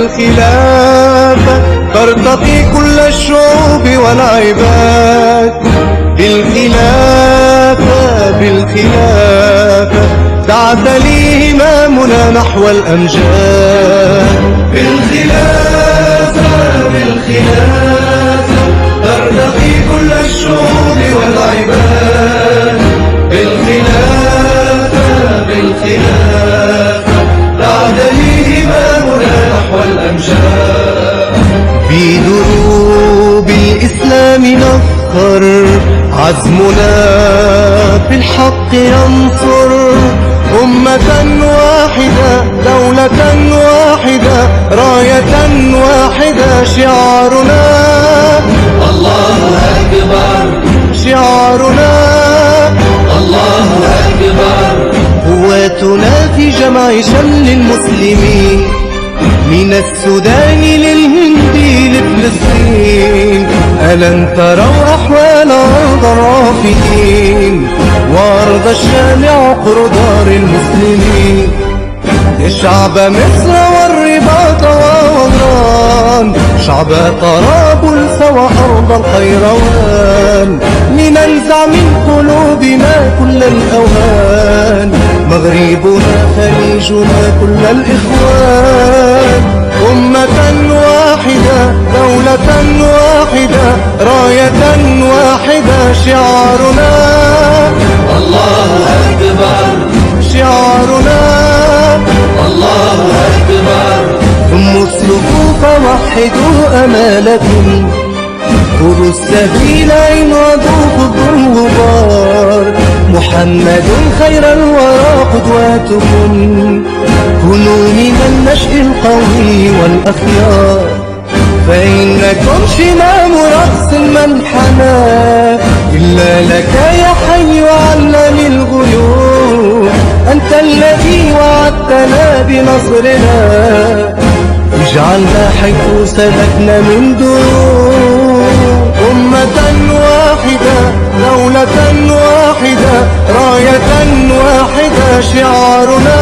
بالخلافة ترتقي كل الشعوب والعباد. بالخلافة بالخلافة تعتلي همامنا نحو الأمجاد. بالخلافة بالخلافة ترتقي كل الشعوب والعباد. بالخلافة بالخلافة تعتلي همامنا نحو الأمجاد. بدروب الإسلام نفخر عزمنا بالحق ينصر. أمة واحدة دولة واحدة راية واحدة شعارنا الله أكبر. شعارنا الله أكبر. قواتنا في جمع شمل المسلمين من السودان للهند لفلسطين. ألن تروا أحوال أرض الرافدين وأرض الشام عقر دار المسلمين. يا شعب مصر والرباط وغران شعب طرابلس وأرض القيروان لننزع من قلوبنا كل الأوهان. مغربنا خليجنا كل الإخوان. أمة واحدة دولة واحدة راية واحدة شعارنا الله أكبر. شعارنا الله أكبر. ثم الصفوف وحدوا أمالكم خذوا السبيل انهضوا خذوا الغبار. محمد خير الورى قدوتكم كونوا من النشء القوي والأخيار. فإنكم شمام رأس من حنا إلا لك يا حي علم الغيوب. أنت الذي وعدتنا بنصرنا اجعلنا حيث سلكنا من دروب. أمة واحدة دولة واحدة راية واحدة شعارنا